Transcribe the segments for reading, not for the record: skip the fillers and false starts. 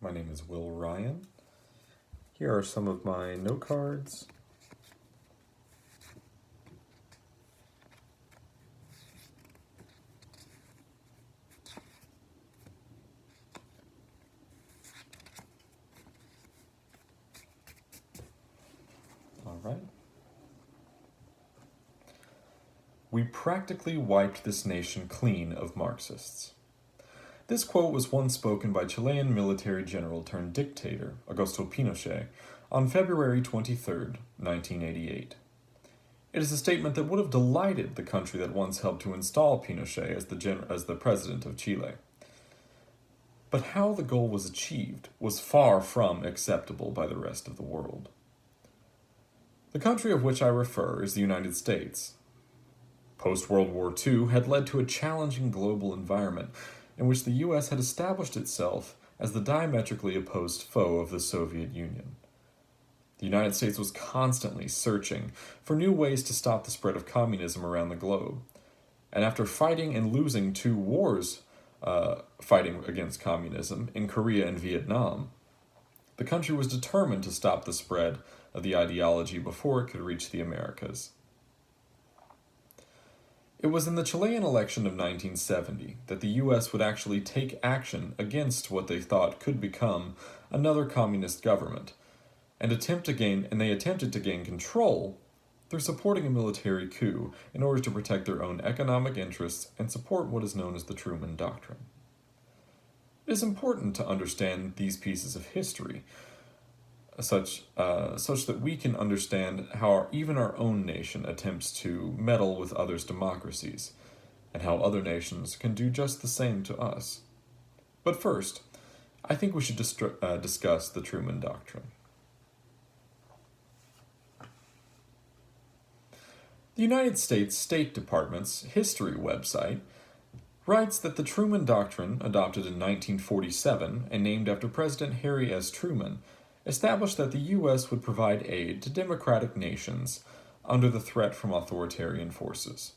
My name is Will Ryan. Here are some of my note cards. All right. We practically wiped this nation clean of Marxists. This quote was once spoken by Chilean military general turned dictator Augusto Pinochet on February 23, 1988. It is a statement that would have delighted the country that once helped to install Pinochet as the president of Chile. But how the goal was achieved was far from acceptable by the rest of the world. The country of which I refer is the United States. Post-World War II had led to a challenging global environment in which the U.S. had established itself as the diametrically opposed foe of the Soviet Union. The United States was constantly searching for new ways to stop the spread of communism around the globe. And after fighting and losing two wars fighting against communism in Korea and Vietnam, the country was determined to stop the spread of the ideology before it could reach the Americas. It was in the Chilean election of 1970 that the U.S. would actually take action against what they thought could become another communist government, and they attempted to gain control through supporting a military coup in order to protect their own economic interests and support what is known as the Truman Doctrine. It is important to understand these pieces of history, such that we can understand how even our own nation attempts to meddle with others' democracies, and how other nations can do just the same to us. But first, I think we should discuss the Truman Doctrine. The United States State Department's history website writes that the Truman Doctrine, adopted in 1947 and named after President Harry S. Truman, established that the U.S. would provide aid to democratic nations under the threat from authoritarian forces.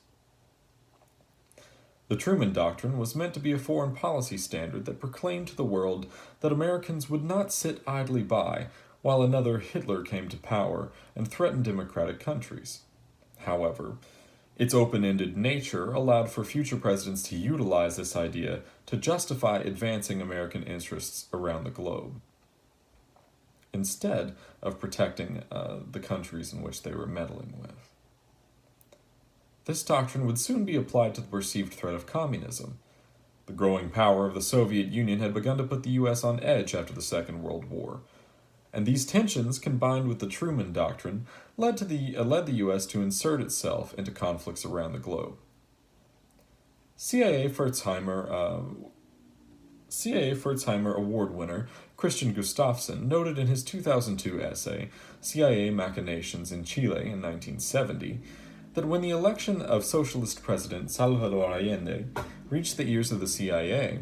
The Truman Doctrine was meant to be a foreign policy standard that proclaimed to the world that Americans would not sit idly by while another Hitler came to power and threatened democratic countries. However, its open-ended nature allowed for future presidents to utilize this idea to justify advancing American interests around the globe, instead of protecting the countries in which they were meddling with. This doctrine would soon be applied to the perceived threat of communism. The growing power of the Soviet Union had begun to put the U.S. on edge after the Second World War, and these tensions, combined with the Truman Doctrine, led the U.S. to insert itself into conflicts around the globe. CIA Pferzheimer Award winner Christian Gustafson noted in his 2002 essay, CIA Machinations in Chile in 1970, that when the election of socialist president Salvador Allende reached the ears of the CIA,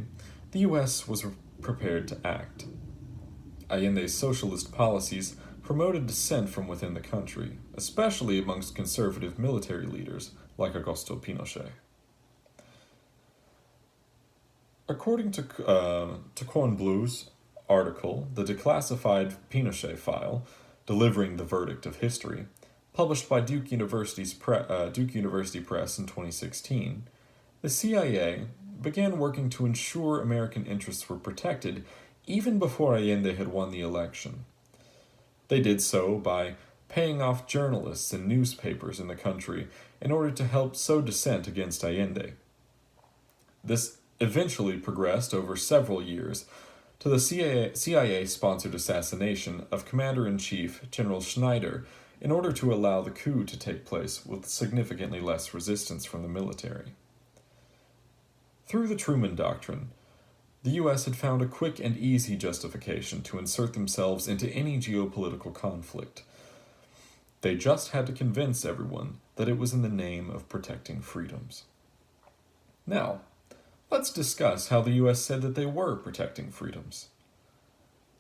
the U.S. was prepared to act. Allende's socialist policies promoted dissent from within the country, especially amongst conservative military leaders like Augusto Pinochet. According to Kornbluh's article, The Declassified Pinochet File, Delivering the Verdict of History, published by Duke University Press in 2016, the CIA began working to ensure American interests were protected even before Allende had won the election. They did so by paying off journalists and newspapers in the country in order to help sow dissent against Allende. This eventually progressed over several years to the CIA-sponsored assassination of Commander-in-Chief General Schneider in order to allow the coup to take place with significantly less resistance from the military. Through the Truman Doctrine, the U.S. had found a quick and easy justification to insert themselves into any geopolitical conflict. They just had to convince everyone that it was in the name of protecting freedoms. Now, let's discuss how the U.S. said that they were protecting freedoms.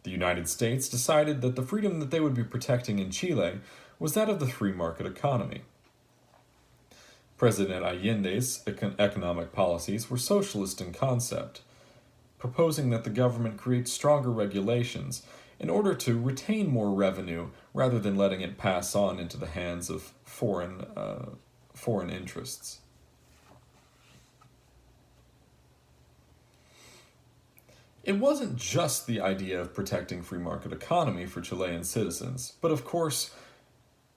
The United States decided that the freedom that they would be protecting in Chile was that of the free market economy. President Allende's economic policies were socialist in concept, proposing that the government create stronger regulations in order to retain more revenue rather than letting it pass on into the hands of foreign interests. It wasn't just the idea of protecting free market economy for Chilean citizens, but of course,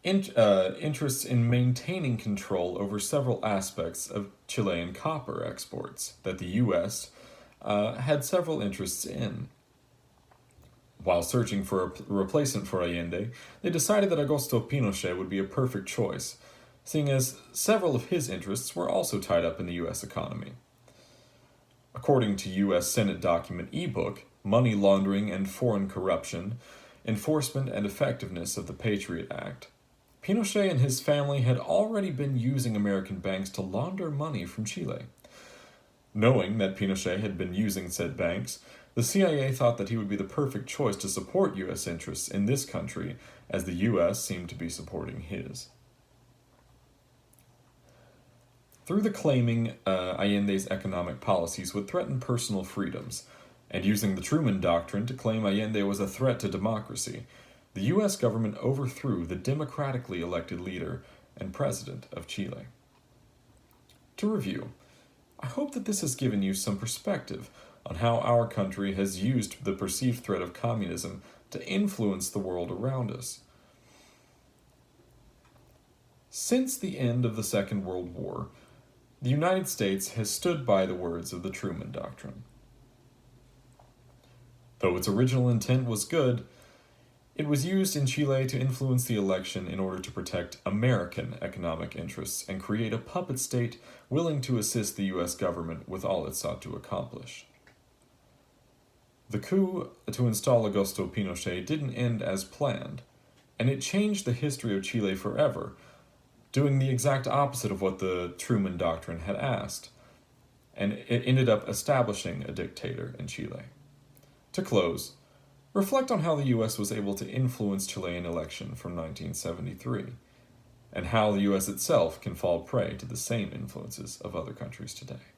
interests in maintaining control over several aspects of Chilean copper exports that the U.S. Had several interests in. While searching for a replacement for Allende, they decided that Augusto Pinochet would be a perfect choice, seeing as several of his interests were also tied up in the U.S. economy. According to U.S. Senate document e-book, Money Laundering and Foreign Corruption, Enforcement and Effectiveness of the Patriot Act, Pinochet and his family had already been using American banks to launder money from Chile. Knowing that Pinochet had been using said banks, the CIA thought that he would be the perfect choice to support U.S. interests in this country, as the U.S. seemed to be supporting his. Through the claiming Allende's economic policies would threaten personal freedoms, and using the Truman Doctrine to claim Allende was a threat to democracy, the U.S. government overthrew the democratically elected leader and president of Chile. To review, I hope that this has given you some perspective on how our country has used the perceived threat of communism to influence the world around us. Since the end of the Second World War, the United States has stood by the words of the Truman Doctrine. Though its original intent was good, it was used in Chile to influence the election in order to protect American economic interests and create a puppet state willing to assist the U.S. government with all it sought to accomplish. The coup to install Augusto Pinochet didn't end as planned, and it changed the history of Chile forever, doing the exact opposite of what the Truman Doctrine had asked, and it ended up establishing a dictator in Chile. To close, reflect on how the U.S. was able to influence Chilean election from 1973, and how the U.S. itself can fall prey to the same influences of other countries today.